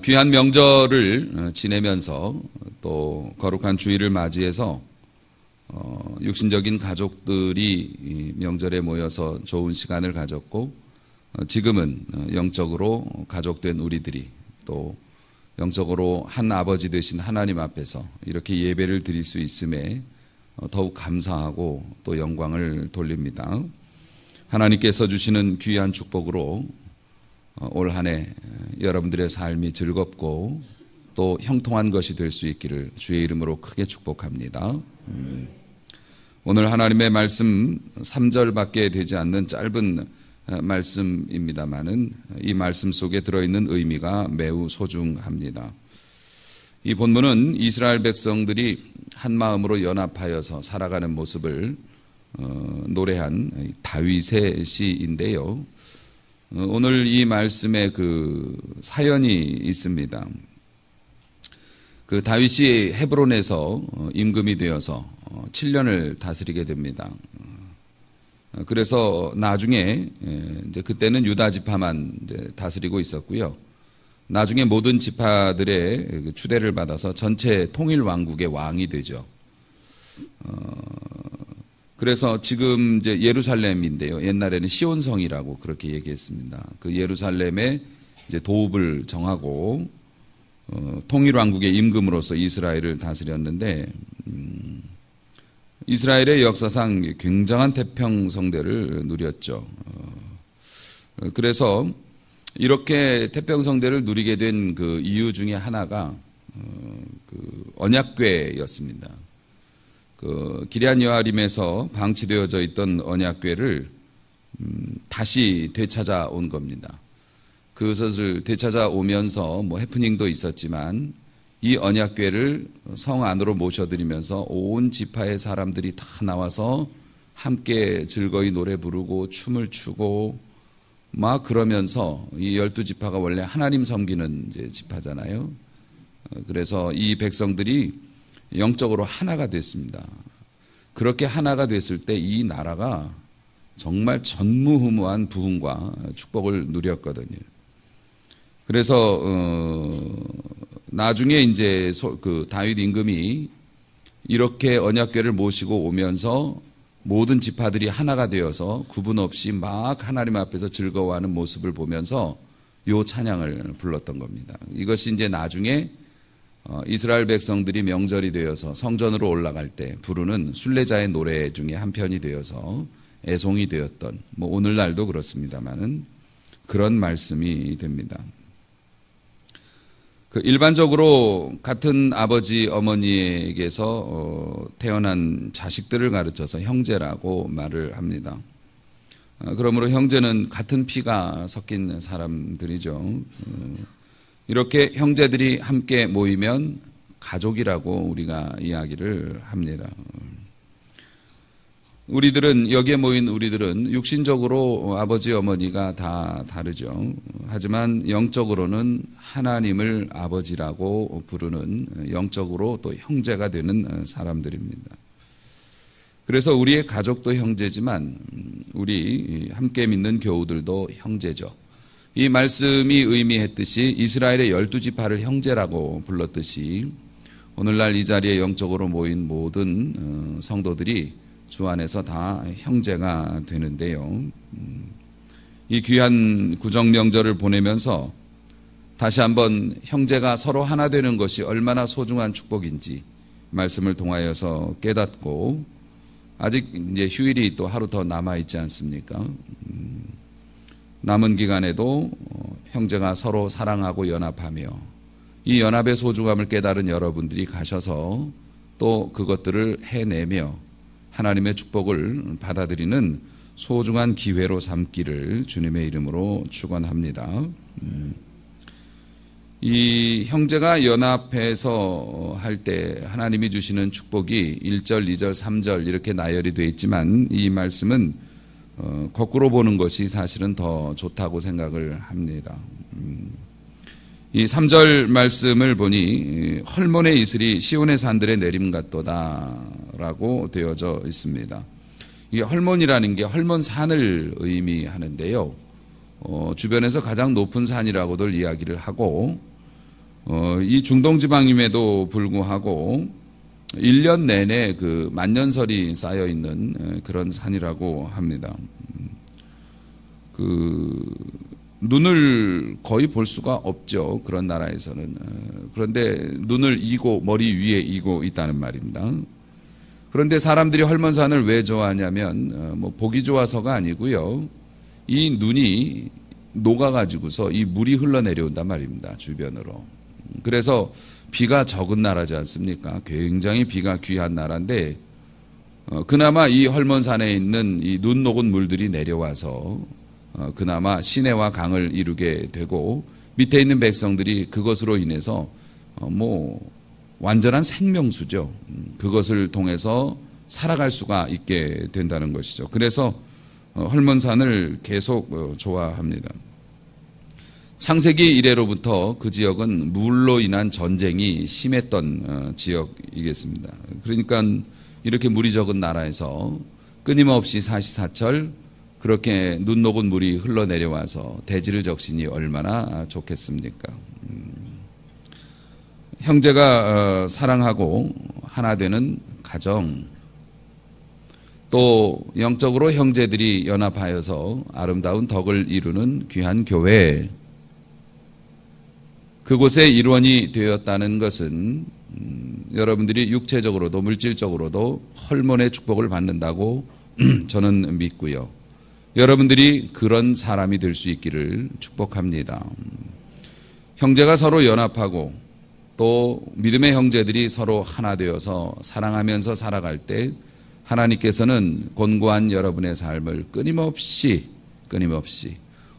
귀한 명절을 지내면서 또 거룩한 주일을 맞이해서 육신적인 가족들이 이 명절에 모여서 좋은 시간을 가졌고, 지금은 영적으로 가족된 우리들이 또 영적으로 한 아버지 되신 하나님 앞에서 이렇게 예배를 드릴 수 있음에 더욱 감사하고 또 영광을 돌립니다. 하나님께서 주시는 귀한 축복으로 올 한 해 여러분들의 삶이 즐겁고 또 형통한 것이 될 수 있기를 주의 이름으로 크게 축복합니다. 오늘 하나님의 말씀 3절밖에 되지 않는 짧은 말씀입니다마는 이 말씀 속에 들어있는 의미가 매우 소중합니다. 이 본문은 이스라엘 백성들이 한 마음으로 연합하여서 살아가는 모습을 노래한 다윗의 시인데요. 오늘 이 말씀에 그 사연이 있습니다. 그 다윗이 헤브론에서 임금이 되어서 7년을 다스리게 됩니다. 그래서 나중에 이제 그때는 유다 지파만 이제 다스리고 있었고요. 나중에 모든 지파들의 추대를 받아서 전체 통일 왕국의 왕이 되죠. 그래서 지금 이제 예루살렘인데요. 옛날에는 시온성이라고 그렇게 얘기했습니다. 그 예루살렘에 이제 도읍을 정하고 통일 왕국의 임금으로서 이스라엘을 다스렸는데, 이스라엘의 역사상 굉장한 태평성대를 누렸죠. 그래서 이렇게 태평성대를 누리게 된 그 이유 중에 하나가 그 언약궤였습니다. 그 기럇 여아림에서 방치되어져 있던 언약궤를 다시 되찾아온 겁니다. 그것을 되찾아오면서 뭐 해프닝도 있었지만 이 언약궤를 성 안으로 모셔드리면서 온 지파의 사람들이 다 나와서 함께 즐거이 노래 부르고 춤을 추고 막 그러면서, 이 12지파가 원래 하나님 섬기는 이제 지파잖아요. 그래서 이 백성들이 영적으로 하나가 됐습니다. 그렇게 하나가 됐을 때 이 나라가 정말 전무후무한 부흥과 축복을 누렸거든요. 그래서 나중에 이제 그 다윗 임금이 이렇게 언약궤를 모시고 오면서 모든 지파들이 하나가 되어서 구분 없이 막 하나님 앞에서 즐거워하는 모습을 보면서 요 찬양을 불렀던 겁니다. 이것이 이제 나중에 이스라엘 백성들이 명절이 되어서 성전으로 올라갈 때 부르는 순례자의 노래 중에 한 편이 되어서 애송이 되었던, 뭐 오늘날도 그렇습니다만은 그런 말씀이 됩니다. 그 일반적으로 같은 아버지 어머니에게서 태어난 자식들을 가르쳐서 형제라고 말을 합니다. 그러므로 형제는 같은 피가 섞인 사람들이죠. 이렇게 형제들이 함께 모이면 가족이라고 우리가 이야기를 합니다. 여기에 모인 우리들은 육신적으로 아버지 어머니가 다 다르죠. 하지만 영적으로는 하나님을 아버지라고 부르는, 영적으로 또 형제가 되는 사람들입니다. 그래서 우리의 가족도 형제지만 우리 함께 믿는 교우들도 형제죠. 이 말씀이 의미했듯이 이스라엘의 12지파를 형제라고 불렀듯이 오늘날 이 자리에 영적으로 모인 모든 성도들이 주 안에서 다 형제가 되는데요. 이 귀한 구정명절을 보내면서 다시 한번 형제가 서로 하나 되는 것이 얼마나 소중한 축복인지 말씀을 통하여서 깨닫고, 아직 이제 휴일이 또 하루 더 남아 있지 않습니까? 남은 기간에도 형제가 서로 사랑하고 연합하며 이 연합의 소중함을 깨달은 여러분들이 가셔서 또 그것들을 해내며 하나님의 축복을 받아들이는 소중한 기회로 삼기를 주님의 이름으로 축원합니다. 이 형제가 연합해서 할 때 하나님이 주시는 축복이 1절, 2절, 3절 이렇게 나열이 되어 있지만 이 말씀은 거꾸로 보는 것이 사실은 더 좋다고 생각을 합니다. 이 3절 말씀을 보니 헐몬의 이슬이 시온의 산들에 내림 같도다라고 되어져 있습니다. 이 헐몬이라는 게 헐몬산을 의미하는데요. 주변에서 가장 높은 산이라고들 이야기를 하고, 이 중동 지방임에도 불구하고 1년 내내 그 만년설이 쌓여 있는 그런 산이라고 합니다. 그 눈을 거의 볼 수가 없죠. 그런 나라에서는. 그런데 눈을 이고 머리 위에 이고 있다는 말입니다. 그런데 사람들이 헐몬산을 왜 좋아하냐면 뭐 보기 좋아서가 아니고요. 이 눈이 녹아가지고서 이 물이 흘러내려온단 말입니다. 주변으로. 그래서 비가 적은 나라지 않습니까? 굉장히 비가 귀한 나라인데 그나마 이 헐몬산에 있는 이 눈 녹은 물들이 내려와서 그나마 시내와 강을 이루게 되고 밑에 있는 백성들이 그것으로 인해서 뭐 완전한 생명수죠. 그것을 통해서 살아갈 수가 있게 된다는 것이죠. 그래서 헐몬산을 계속 좋아합니다. 창세기 이래로부터 그 지역은 물로 인한 전쟁이 심했던 지역이겠습니다. 그러니까 이렇게 물이 적은 나라에서 끊임없이 사시사철 그렇게 눈 녹은 물이 흘러내려와서 대지를 적시니 얼마나 좋겠습니까? 형제가 사랑하고 하나 되는 가정, 또 영적으로 형제들이 연합하여서 아름다운 덕을 이루는 귀한 교회, 그곳의 일원이 되었다는 것은 여러분들이 육체적으로도 물질적으로도 헐몬의 축복을 받는다고 저는 믿고요. 여러분들이 그런 사람이 될 수 있기를 축복합니다. 형제가 서로 연합하고 또 믿음의 형제들이 서로 하나 되어서 사랑하면서 살아갈 때 하나님께서는 곤고한 여러분의 삶을 끊임없이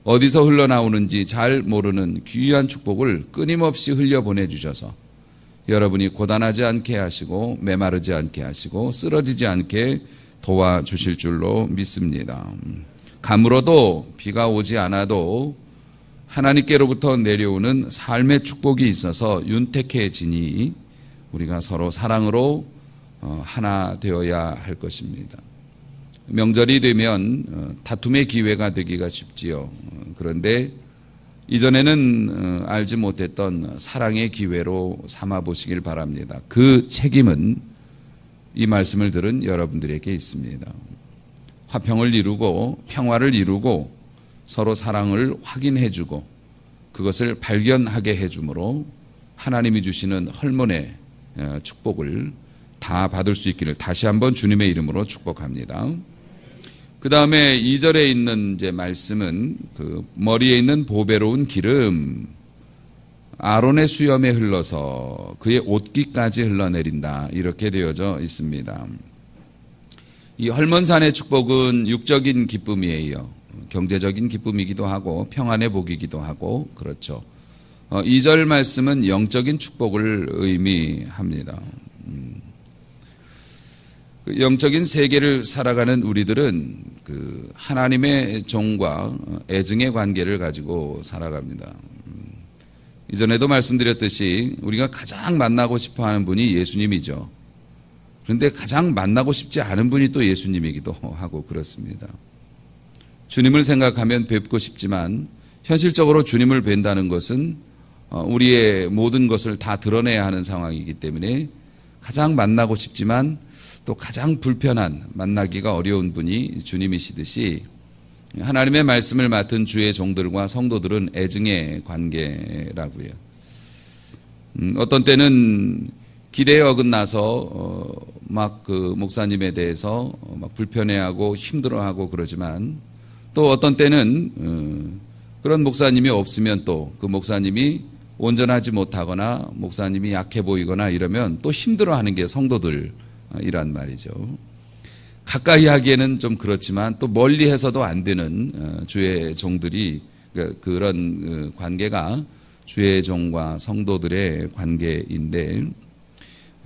어디서 흘러나오는지 잘 모르는 귀한 축복을 끊임없이 흘려보내주셔서 여러분이 고단하지 않게 하시고 메마르지 않게 하시고 쓰러지지 않게 도와주실 줄로 믿습니다. 가물어도 비가 오지 않아도 하나님께로부터 내려오는 삶의 축복이 있어서 윤택해지니 우리가 서로 사랑으로 하나 되어야 할 것입니다. 명절이 되면 다툼의 기회가 되기가 쉽지요. 그런데 이전에는 알지 못했던 사랑의 기회로 삼아 보시길 바랍니다. 그 책임은 이 말씀을 들은 여러분들에게 있습니다. 화평을 이루고 평화를 이루고 서로 사랑을 확인해주고 그것을 발견하게 해주므로 하나님이 주시는 헐몬의 축복을 다 받을 수 있기를 다시 한번 주님의 이름으로 축복합니다. 그 다음에 2절에 있는 이제 말씀은 그 머리에 있는 보배로운 기름, 아론의 수염에 흘러서 그의 옷깃까지 흘러내린다. 이렇게 되어져 있습니다. 이 헐몬산의 축복은 육적인 기쁨이에요. 경제적인 기쁨이기도 하고 평안의 복이기도 하고 그렇죠. 2절 말씀은 영적인 축복을 의미합니다. 영적인 세계를 살아가는 우리들은 그 하나님의 종과 애증의 관계를 가지고 살아갑니다. 이전에도 말씀드렸듯이 우리가 가장 만나고 싶어하는 분이 예수님이죠. 그런데 가장 만나고 싶지 않은 분이 또 예수님이기도 하고 그렇습니다. 주님을 생각하면 뵙고 싶지만 현실적으로 주님을 뵌다는 것은 우리의 모든 것을 다 드러내야 하는 상황이기 때문에 가장 만나고 싶지만 또 가장 불편한 만나기가 어려운 분이 주님이시듯이 하나님의 말씀을 맡은 주의 종들과 성도들은 애증의 관계라고요. 어떤 때는 기대에 어긋나서 막 그 목사님에 대해서 막 불편해하고 힘들어하고 그러지만 또 어떤 때는 그런 목사님이 없으면 또 그 목사님이 온전하지 못하거나 목사님이 약해 보이거나 이러면 또 힘들어하는 게 성도들이란 말이죠. 가까이 하기에는 좀 그렇지만 또 멀리 해서도 안 되는 주의 종들이 그런 관계가 주의 종과 성도들의 관계인데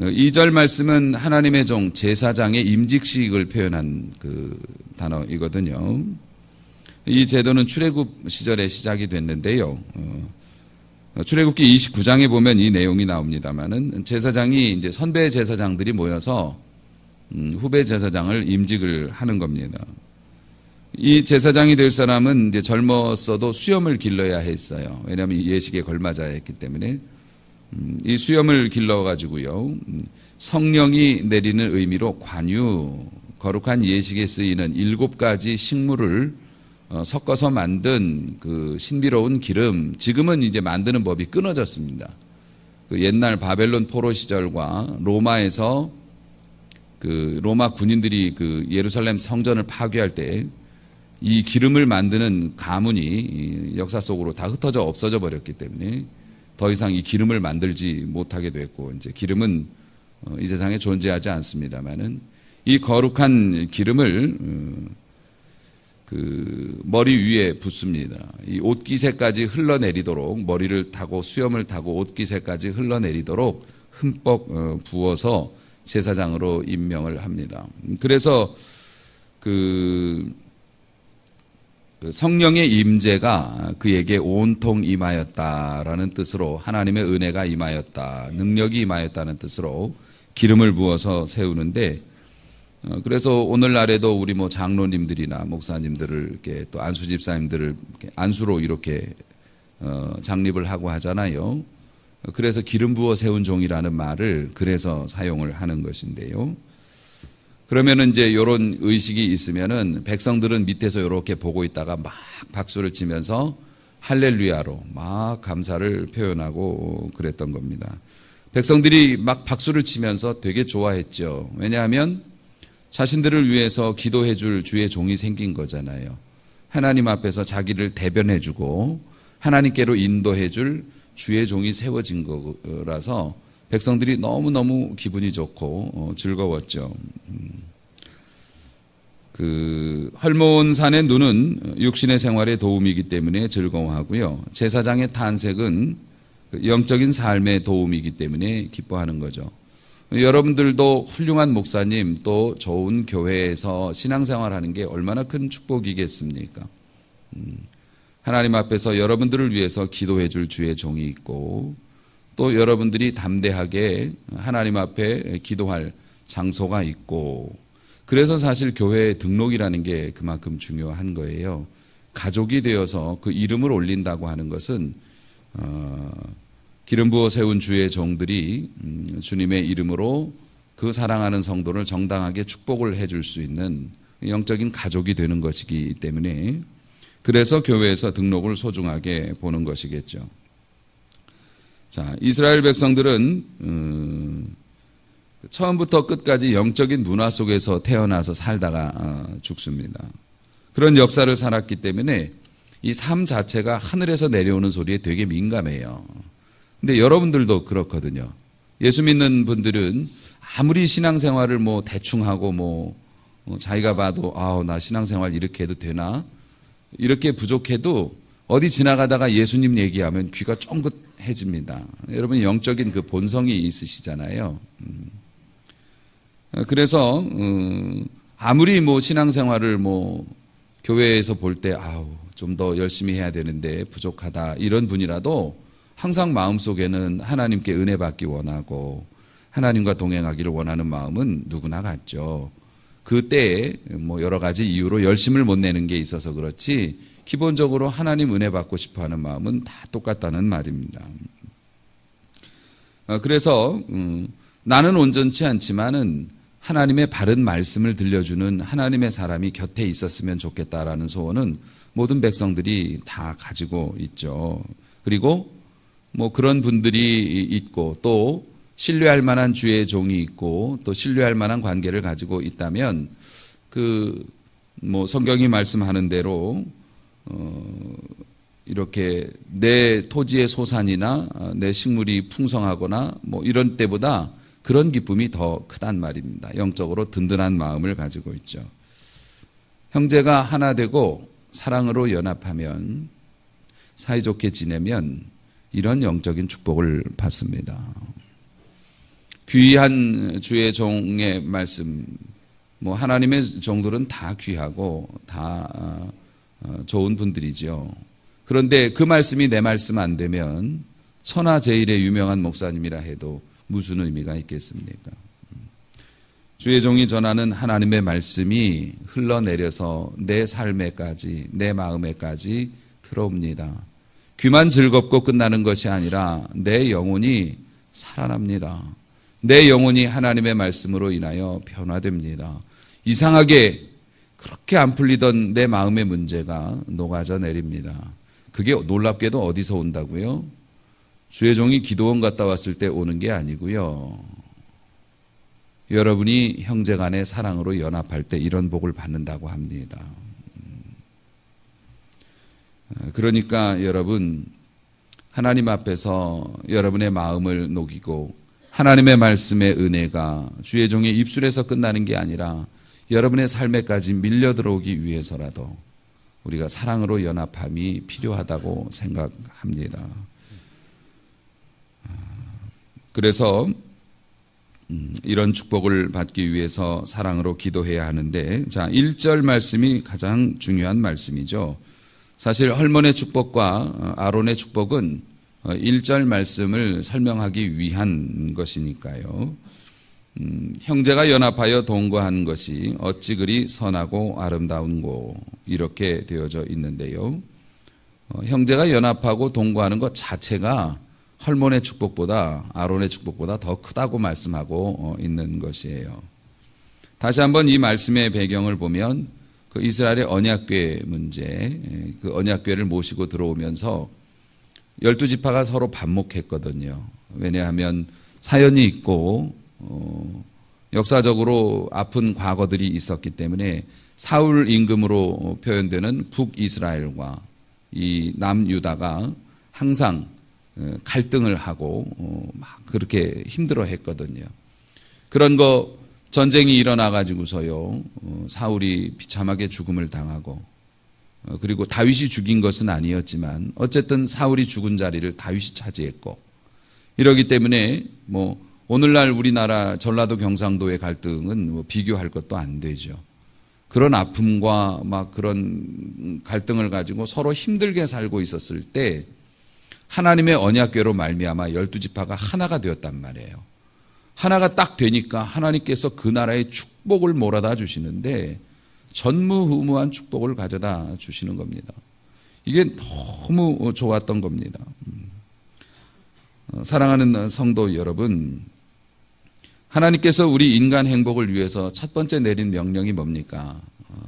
2절 말씀은 하나님의 종 제사장의 임직식을 표현한 그 단어이거든요. 이 제도는 출애굽 시절에 시작이 됐는데요. 출애굽기 29장에 보면 이 내용이 나옵니다만은 제사장이 이제 선배 제사장들이 모여서 후배 제사장을 임직을 하는 겁니다. 이 제사장이 될 사람은 이제 젊었어도 수염을 길러야 했어요. 왜냐하면 예식에 걸맞아야 했기 때문에 이 수염을 길러가지고요, 성령이 내리는 의미로 관유, 거룩한 예식에 쓰이는 7가지 식물을 섞어서 만든 그 신비로운 기름, 지금은 이제 만드는 법이 끊어졌습니다. 그 옛날 바벨론 포로 시절과 로마에서 그 로마 군인들이 그 예루살렘 성전을 파괴할 때 이 기름을 만드는 가문이 역사 속으로 다 흩어져 없어져 버렸기 때문에 더 이상 이 기름을 만들지 못하게 됐고, 이제 기름은 이 세상에 존재하지 않습니다만은 이 거룩한 기름을 그 머리 위에 붓습니다. 이 옷깃에까지 흘러내리도록, 머리를 타고 수염을 타고 옷깃에까지 흘러내리도록 흠뻑 부어서 제사장으로 임명을 합니다. 그래서 그 성령의 임재가 그에게 온통 임하였다라는 뜻으로, 하나님의 은혜가 임하였다, 능력이 임하였다는 뜻으로 기름을 부어서 세우는데, 그래서 오늘날에도 우리 뭐 장로님들이나 목사님들을 이렇게 또 안수 집사님들을 이렇게 안수로 이렇게 장립을 하고 하잖아요. 그래서 기름 부어 세운 종이라는 말을 그래서 사용을 하는 것인데요. 그러면은 이제 이런 의식이 있으면은 백성들은 밑에서 이렇게 보고 있다가 막 박수를 치면서 할렐루야로 막 감사를 표현하고 그랬던 겁니다. 백성들이 막 박수를 치면서 되게 좋아했죠. 왜냐하면 자신들을 위해서 기도해 줄 주의 종이 생긴 거잖아요. 하나님 앞에서 자기를 대변해 주고 하나님께로 인도해 줄 주의 종이 세워진 거라서 백성들이 너무너무 기분이 좋고 즐거웠죠. 그 헐모은 산의 눈은 육신의 생활에 도움이기 때문에 즐거워하고요. 제사장의 탄색은 영적인 삶의 도움이기 때문에 기뻐하는 거죠. 여러분들도 훌륭한 목사님, 또 좋은 교회에서 신앙생활하는 게 얼마나 큰 축복이겠습니까? 하나님 앞에서 여러분들을 위해서 기도해 줄 주의 종이 있고, 또 여러분들이 담대하게 하나님 앞에 기도할 장소가 있고, 그래서 사실 교회 등록이라는 게 그만큼 중요한 거예요. 가족이 되어서 그 이름을 올린다고 하는 것은 기름 부어 세운 주의 종들이 주님의 이름으로 그 사랑하는 성도를 정당하게 축복을 해줄 수 있는 영적인 가족이 되는 것이기 때문에, 그래서 교회에서 등록을 소중하게 보는 것이겠죠. 자, 이스라엘 백성들은 처음부터 끝까지 영적인 문화 속에서 태어나서 살다가 죽습니다. 그런 역사를 살았기 때문에 이 삶 자체가 하늘에서 내려오는 소리에 되게 민감해요. 근데 여러분들도 그렇거든요. 예수 믿는 분들은 아무리 신앙생활을 뭐 대충 하고 뭐 자기가 봐도 나 신앙생활 이렇게 해도 되나? 이렇게 부족해도 어디 지나가다가 예수님 얘기하면 귀가 쫑긋해집니다. 여러분 영적인 그 본성이 있으시잖아요. 그래서 아무리 뭐 신앙생활을 뭐 교회에서 볼 때 좀 더 열심히 해야 되는데 부족하다 이런 분이라도 항상 마음속에는 하나님께 은혜 받기 원하고 하나님과 동행하기를 원하는 마음은 누구나 같죠. 그때에 뭐 여러 가지 이유로 열심을 못 내는 게 있어서 그렇지 기본적으로 하나님 은혜 받고 싶어 하는 마음은 다 똑같다는 말입니다. 그래서 나는 온전치 않지만은 하나님의 바른 말씀을 들려주는 하나님의 사람이 곁에 있었으면 좋겠다라는 소원은 모든 백성들이 다 가지고 있죠. 그리고 뭐 그런 분들이 있고 또 신뢰할 만한 주의 종이 있고 또 신뢰할 만한 관계를 가지고 있다면 그 뭐 성경이 말씀하는 대로 이렇게 내 토지의 소산이나 내 식물이 풍성하거나 뭐 이런 때보다 그런 기쁨이 더 크단 말입니다. 영적으로 든든한 마음을 가지고 있죠. 형제가 하나 되고 사랑으로 연합하면 사이좋게 지내면 이런 영적인 축복을 받습니다. 귀한 주의 종의 말씀, 뭐 하나님의 종들은 다 귀하고 다 좋은 분들이죠. 그런데 그 말씀이 내 말씀 안 되면 천하제일의 유명한 목사님이라 해도 무슨 의미가 있겠습니까? 주의 종이 전하는 하나님의 말씀이 흘러내려서 내 삶에까지, 내 마음에까지 들어옵니다. 귀만 즐겁고 끝나는 것이 아니라 내 영혼이 살아납니다. 내 영혼이 하나님의 말씀으로 인하여 변화됩니다. 이상하게 그렇게 안 풀리던 내 마음의 문제가 녹아져 내립니다. 그게 놀랍게도 어디서 온다고요? 주의 종이 기도원 갔다 왔을 때 오는 게 아니고요. 여러분이 형제 간의 사랑으로 연합할 때 이런 복을 받는다고 합니다. 그러니까 여러분, 하나님 앞에서 여러분의 마음을 녹이고 하나님의 말씀의 은혜가 주의 종의 입술에서 끝나는 게 아니라 여러분의 삶에까지 밀려 들어오기 위해서라도 우리가 사랑으로 연합함이 필요하다고 생각합니다. 그래서 이런 축복을 받기 위해서 사랑으로 기도해야 하는데, 자, 1절 말씀이 가장 중요한 말씀이죠. 사실 헐몬의 축복과 아론의 축복은 1절 말씀을 설명하기 위한 것이니까요. 형제가 연합하여 동거하는 것이 어찌 그리 선하고 아름다운고, 이렇게 되어져 있는데요. 형제가 연합하고 동거하는 것 자체가 헐몬의 축복보다, 아론의 축복보다 더 크다고 말씀하고 있는 것이에요. 다시 한번 이 말씀의 배경을 보면 그 이스라엘의 언약궤 문제, 그 언약궤를 모시고 들어오면서 12지파가 서로 반목했거든요. 왜냐하면 사연이 있고 역사적으로 아픈 과거들이 있었기 때문에 사울 임금으로 표현되는 북이스라엘과 이 남유다가 항상 갈등을 하고 막 그렇게 힘들어 했거든요. 그런 거 전쟁이 일어나 가지고서요, 사울이 비참하게 죽음을 당하고, 그리고 다윗이 죽인 것은 아니었지만 어쨌든 사울이 죽은 자리를 다윗이 차지했고, 이러기 때문에 뭐 오늘날 우리나라 전라도 경상도의 갈등은 뭐 비교할 것도 안 되죠. 그런 아픔과 막 그런 갈등을 가지고 서로 힘들게 살고 있었을 때 하나님의 언약궤로 말미암아 12지파가 하나가 되었단 말이에요. 하나가 딱 되니까 하나님께서 그 나라의 축복을 몰아다 주시는데 전무후무한 축복을 가져다 주시는 겁니다. 이게 너무 좋았던 겁니다. 사랑하는 성도 여러분, 하나님께서 우리 인간 행복을 위해서 첫 번째 내린 명령이 뭡니까?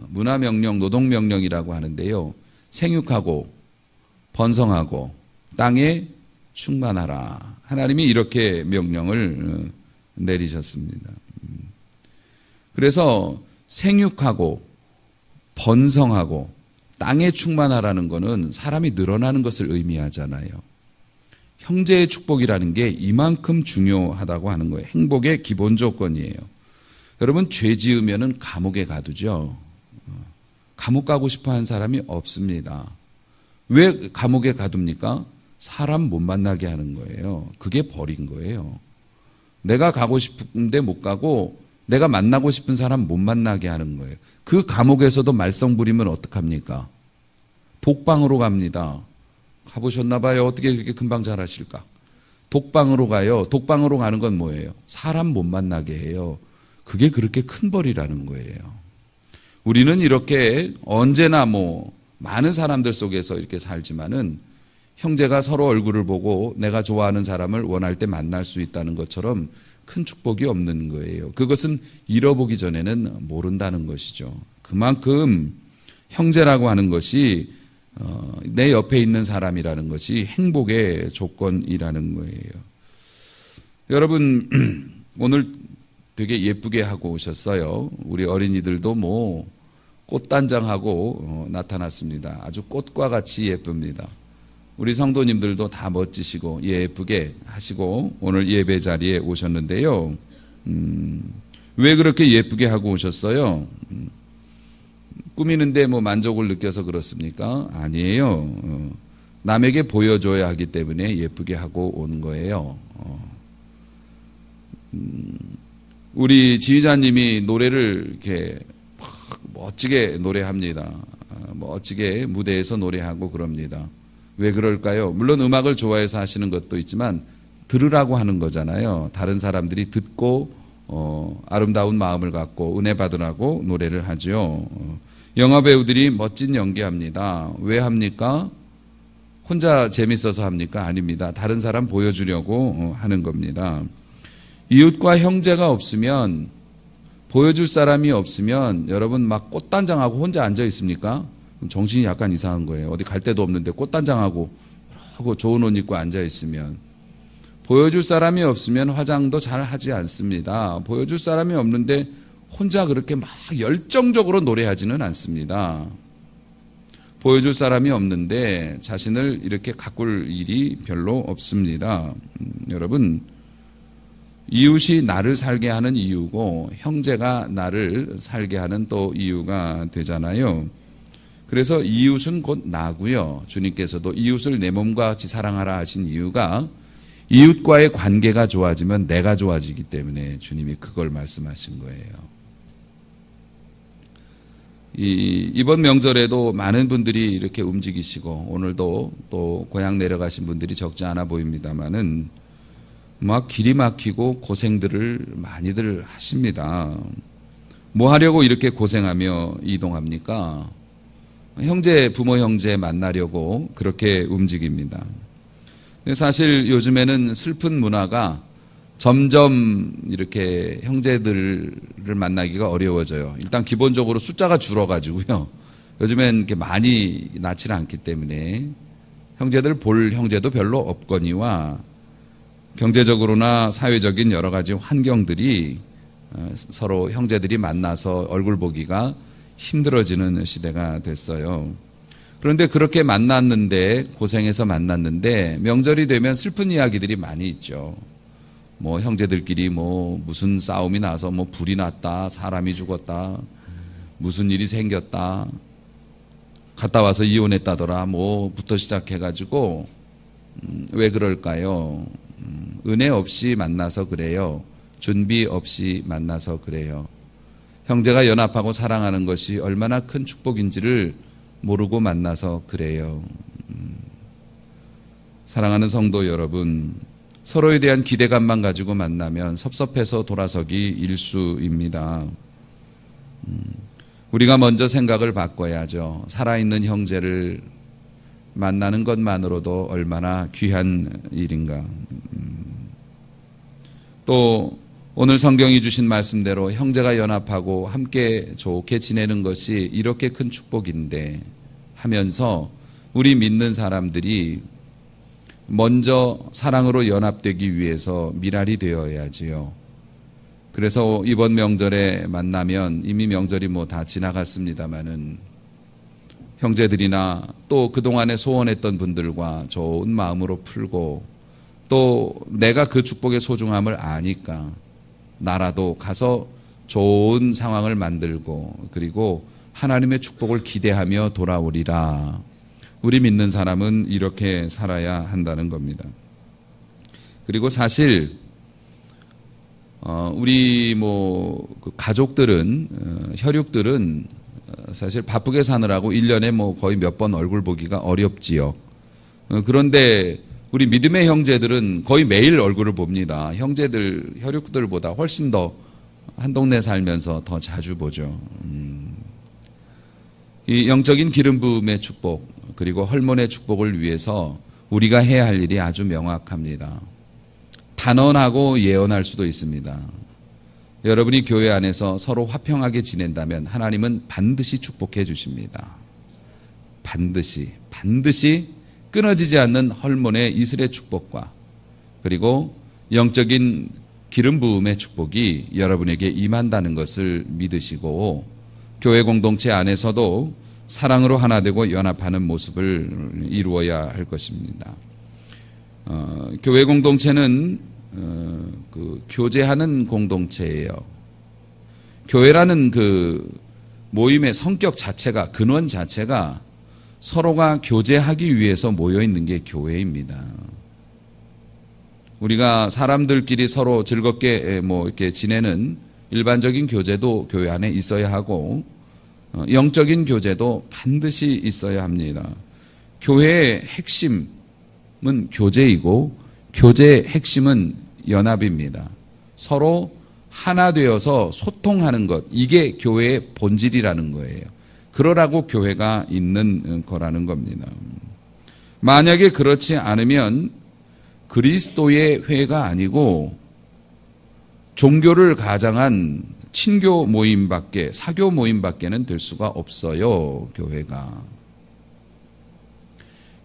문화명령, 노동명령이라고 하는데요. 생육하고 번성하고 땅에 충만하라. 하나님이 이렇게 명령을 내리셨습니다. 그래서 생육하고 번성하고 땅에 충만하라는 것은 사람이 늘어나는 것을 의미하잖아요. 형제의 축복이라는 게 이만큼 중요하다고 하는 거예요. 행복의 기본 조건이에요. 여러분, 죄 지으면은 감옥에 가두죠. 감옥 가고 싶어 하는 사람이 없습니다. 왜 감옥에 가둡니까? 사람 못 만나게 하는 거예요. 그게 벌인 거예요. 내가 가고 싶은데 못 가고 내가 만나고 싶은 사람 못 만나게 하는 거예요. 그 감옥에서도 말썽 부리면 어떡합니까? 독방으로 갑니다. 가보셨나 봐요. 어떻게 그렇게 금방 잘하실까? 독방으로 가요. 독방으로 가는 건 뭐예요? 사람 못 만나게 해요. 그게 그렇게 큰 벌이라는 거예요. 우리는 이렇게 언제나 뭐 많은 사람들 속에서 이렇게 살지만은 형제가 서로 얼굴을 보고 내가 좋아하는 사람을 원할 때 만날 수 있다는 것처럼 큰 축복이 없는 거예요. 그것은 잃어보기 전에는 모른다는 것이죠. 그만큼 형제라고 하는 것이 내 옆에 있는 사람이라는 것이 행복의 조건이라는 거예요. 여러분, 오늘 되게 예쁘게 하고 오셨어요. 우리 어린이들도 뭐 꽃단장하고 나타났습니다. 아주 꽃과 같이 예쁩니다. 우리 성도님들도 다 멋지시고 예쁘게 하시고 오늘 예배 자리에 오셨는데요. 왜 그렇게 예쁘게 하고 오셨어요? 꾸미는데 뭐 만족을 느껴서 그렇습니까? 아니에요. 남에게 보여줘야 하기 때문에 예쁘게 하고 온 거예요. 우리 지휘자님이 노래를 이렇게 멋지게 노래합니다. 멋지게 무대에서 노래하고 그럽니다. 왜 그럴까요? 물론 음악을 좋아해서 하시는 것도 있지만 들으라고 하는 거잖아요. 다른 사람들이 듣고 아름다운 마음을 갖고 은혜 받으라고 노래를 하죠. 영화 배우들이 멋진 연기합니다. 왜 합니까? 혼자 재밌어서 합니까? 아닙니다. 다른 사람 보여주려고 하는 겁니다. 이웃과 형제가 없으면, 보여줄 사람이 없으면 여러분 막 꽃단장하고 혼자 앉아 있습니까? 정신이 약간 이상한 거예요. 어디 갈 데도 없는데 꽃단장하고 좋은 옷 입고 앉아 있으면. 보여줄 사람이 없으면 화장도 잘 하지 않습니다. 보여줄 사람이 없는데 혼자 그렇게 막 열정적으로 노래하지는 않습니다. 보여줄 사람이 없는데 자신을 이렇게 가꿀 일이 별로 없습니다. 여러분, 이웃이 나를 살게 하는 이유고 형제가 나를 살게 하는 또 이유가 되잖아요. 그래서 이웃은 곧 나고요. 주님께서도 이웃을 내 몸과 같이 사랑하라 하신 이유가 이웃과의 관계가 좋아지면 내가 좋아지기 때문에 주님이 그걸 말씀하신 거예요. 이번 명절에도 많은 분들이 이렇게 움직이시고 오늘도 또 고향 내려가신 분들이 적지 않아 보입니다만은 막 길이 막히고 고생들을 많이들 하십니다. 뭐 하려고 이렇게 고생하며 이동합니까? 부모 형제 만나려고 그렇게 움직입니다. 사실 요즘에는 슬픈 문화가 점점 이렇게 형제들을 만나기가 어려워져요. 일단 기본적으로 숫자가 줄어가지고요. 요즘엔 이렇게 많이 낳지는 않기 때문에 형제들 볼 형제도 별로 없거니와 경제적으로나 사회적인 여러 가지 환경들이 서로 형제들이 만나서 얼굴 보기가 힘들어지는 시대가 됐어요. 그런데 그렇게 만났는데, 고생해서 만났는데 명절이 되면 슬픈 이야기들이 많이 있죠. 뭐 형제들끼리 무슨 싸움이 나서 불이 났다, 사람이 죽었다, 무슨 일이 생겼다, 갔다 와서 이혼했다더라, 부터 시작해가지고 왜 그럴까요? 은혜 없이 만나서 그래요. 준비 없이 만나서 그래요. 형제가 연합하고 사랑하는 것이 얼마나 큰 축복인지를 모르고 만나서 그래요. 사랑하는 성도 여러분, 서로에 대한 기대감만 가지고 만나면 섭섭해서 돌아서기 일쑤입니다. 우리가 먼저 생각을 바꿔야죠. 살아있는 형제를 만나는 것만으로도 얼마나 귀한 일인가. 또 오늘 성경이 주신 말씀대로 형제가 연합하고 함께 좋게 지내는 것이 이렇게 큰 축복인데 하면서 우리 믿는 사람들이 먼저 사랑으로 연합되기 위해서 미랄이 되어야지요. 그래서 이번 명절에 만나면 이미 명절이 다 지나갔습니다마는 형제들이나 또 그동안에 소원했던 분들과 좋은 마음으로 풀고 또 내가 그 축복의 소중함을 아니까 나라도 가서 좋은 상황을 만들고 그리고 하나님의 축복을 기대하며 돌아오리라. 우리 믿는 사람은 이렇게 살아야 한다는 겁니다. 그리고 사실 우리 가족들은 혈육들은 사실 바쁘게 사느라고 1년에 거의 몇 번 얼굴 보기가 어렵지요. 그런데 우리 믿음의 형제들은 거의 매일 얼굴을 봅니다. 형제들, 혈육들보다 훨씬 더 한 동네 살면서 더 자주 보죠. 이 영적인 기름 부음의 축복 그리고 헐몬의 축복을 위해서 우리가 해야 할 일이 아주 명확합니다. 단언하고 예언할 수도 있습니다. 여러분이 교회 안에서 서로 화평하게 지낸다면 하나님은 반드시 축복해 주십니다. 반드시 끊어지지 않는 헐몬의 이슬의 축복과 그리고 영적인 기름 부음의 축복이 여러분에게 임한다는 것을 믿으시고 교회 공동체 안에서도 사랑으로 하나 되고 연합하는 모습을 이루어야 할 것입니다. 교회 공동체는 교제하는 공동체예요. 교회라는 그 모임의 성격 자체가, 근원 자체가 서로가 교제하기 위해서 모여 있는 게 교회입니다. 우리가 사람들끼리 서로 즐겁게 이렇게 지내는 일반적인 교제도 교회 안에 있어야 하고 영적인 교제도 반드시 있어야 합니다. 교회의 핵심은 교제이고 교제의 핵심은 연합입니다. 서로 하나 되어서 소통하는 것, 이게 교회의 본질이라는 거예요. 그러라고 교회가 있는 거라는 겁니다. 만약에 그렇지 않으면 그리스도의 회가 아니고 종교를 가장한 친교 모임밖에, 사교 모임밖에는 될 수가 없어요. 교회가.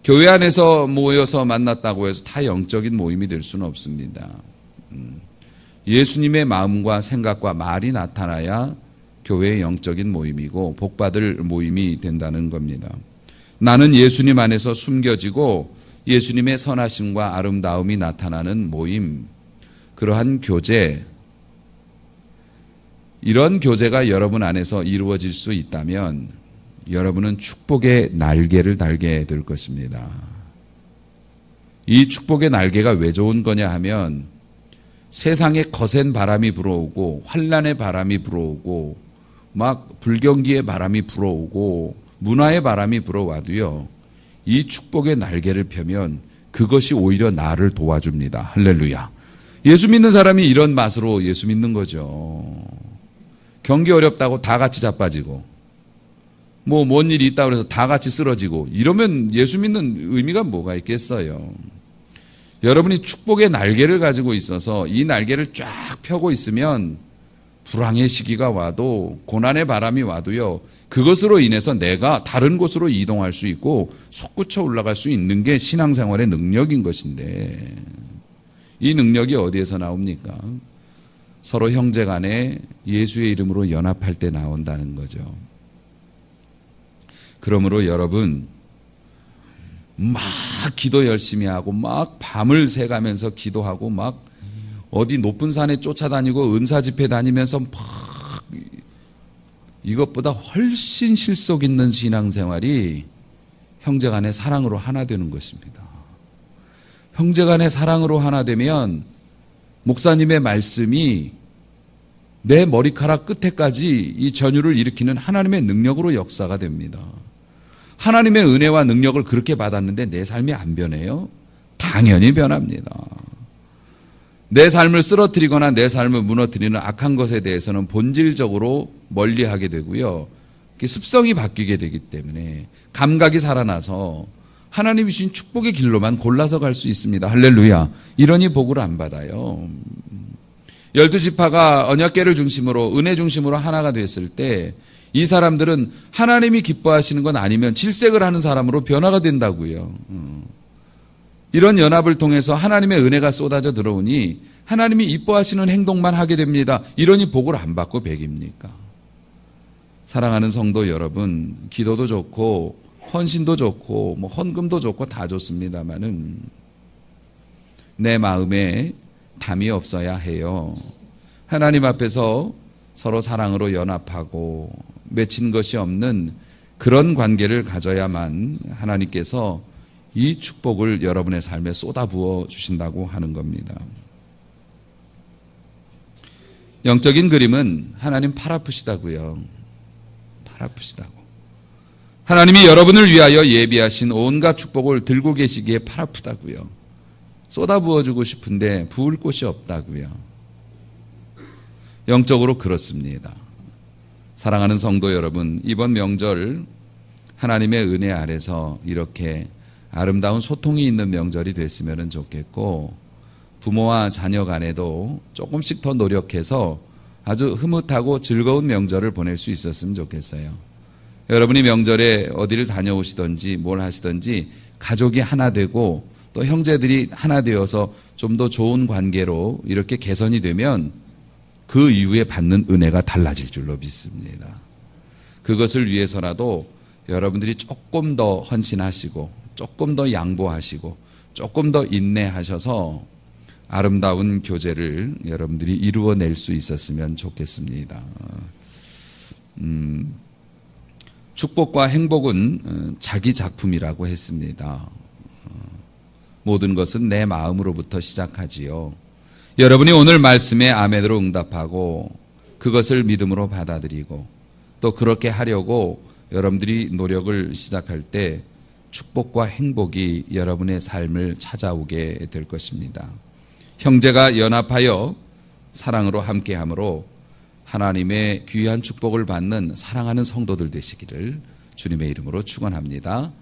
교회 안에서 모여서 만났다고 해서 다 영적인 모임이 될 수는 없습니다. 예수님의 마음과 생각과 말이 나타나야 교회의 영적인 모임이고 복받을 모임이 된다는 겁니다. 나는 예수님 안에서 숨겨지고 예수님의 선하심과 아름다움이 나타나는 모임, 그러한 교제, 이런 교제가 여러분 안에서 이루어질 수 있다면 여러분은 축복의 날개를 달게 될 것입니다. 이 축복의 날개가 왜 좋은 거냐 하면 세상에 거센 바람이 불어오고 환란의 바람이 불어오고 막 불경기의 바람이 불어오고 문화의 바람이 불어와도요, 이 축복의 날개를 펴면 그것이 오히려 나를 도와줍니다. 할렐루야. 예수 믿는 사람이 이런 맛으로 예수 믿는 거죠. 경기 어렵다고 다 같이 자빠지고 뭔 일이 있다고 해서 다 같이 쓰러지고 이러면 예수 믿는 의미가 뭐가 있겠어요. 여러분이 축복의 날개를 가지고 있어서 이 날개를 쫙 펴고 있으면 불황의 시기가 와도 고난의 바람이 와도요, 그것으로 인해서 내가 다른 곳으로 이동할 수 있고 솟구쳐 올라갈 수 있는 게 신앙생활의 능력인 것인데 이 능력이 어디에서 나옵니까? 서로 형제간에 예수의 이름으로 연합할 때 나온다는 거죠. 그러므로 여러분 막 기도 열심히 하고 막 밤을 새가면서 기도하고 막 어디 높은 산에 쫓아다니고 은사 집회 다니면서 막 이것보다 훨씬 실속 있는 신앙생활이 형제간의 사랑으로 하나 되는 것입니다. 형제간의 사랑으로 하나 되면 목사님의 말씀이 내 머리카락 끝에까지 이 전율을 일으키는 하나님의 능력으로 역사가 됩니다. 하나님의 은혜와 능력을 그렇게 받았는데 내 삶이 안 변해요? 당연히 변합니다. 내 삶을 쓰러뜨리거나 내 삶을 무너뜨리는 악한 것에 대해서는 본질적으로 멀리하게 되고요, 습성이 바뀌게 되기 때문에 감각이 살아나서 하나님이 주신 축복의 길로만 골라서 갈 수 있습니다. 할렐루야. 이러니 복을 안 받아요. 12지파가 언약궤를 중심으로 은혜 중심으로 하나가 됐을 때 이 사람들은 하나님이 기뻐하시는 건 아니면 질색을 하는 사람으로 변화가 된다고요. 이런 연합을 통해서 하나님의 은혜가 쏟아져 들어오니 하나님이 이뻐하시는 행동만 하게 됩니다. 이러니 복을 안 받고 백입니까? 사랑하는 성도 여러분, 기도도 좋고 헌신도 좋고 헌금도 좋고 다 좋습니다만은 내 마음에 담이 없어야 해요. 하나님 앞에서 서로 사랑으로 연합하고 맺힌 것이 없는 그런 관계를 가져야만 하나님께서 이 축복을 여러분의 삶에 쏟아부어 주신다고 하는 겁니다. 영적인 그림은 하나님 팔 아프시다고요. 팔 아프시다고. 하나님이 여러분을 위하여 예비하신 온갖 축복을 들고 계시기에 팔 아프다고요. 쏟아부어주고 싶은데 부을 곳이 없다고요. 영적으로 그렇습니다. 사랑하는 성도 여러분, 이번 명절 하나님의 은혜 아래서 이렇게 아름다운 소통이 있는 명절이 됐으면 좋겠고, 부모와 자녀 간에도 조금씩 더 노력해서 아주 흐뭇하고 즐거운 명절을 보낼 수 있었으면 좋겠어요. 여러분이 명절에 어디를 다녀오시든지 뭘 하시든지 가족이 하나 되고 또 형제들이 하나 되어서 좀 더 좋은 관계로 이렇게 개선이 되면 그 이후에 받는 은혜가 달라질 줄로 믿습니다. 그것을 위해서라도 여러분들이 조금 더 헌신하시고 조금 더 양보하시고 조금 더 인내하셔서 아름다운 교제를 여러분들이 이루어낼 수 있었으면 좋겠습니다. 축복과 행복은 자기 작품이라고 했습니다. 모든 것은 내 마음으로부터 시작하지요. 여러분이 오늘 말씀에 아멘으로 응답하고 그것을 믿음으로 받아들이고 또 그렇게 하려고 여러분들이 노력을 시작할 때 축복과 행복이 여러분의 삶을 찾아오게 될 것입니다. 형제가 연합하여 사랑으로 함께함으로 하나님의 귀한 축복을 받는 사랑하는 성도들 되시기를 주님의 이름으로 축원합니다.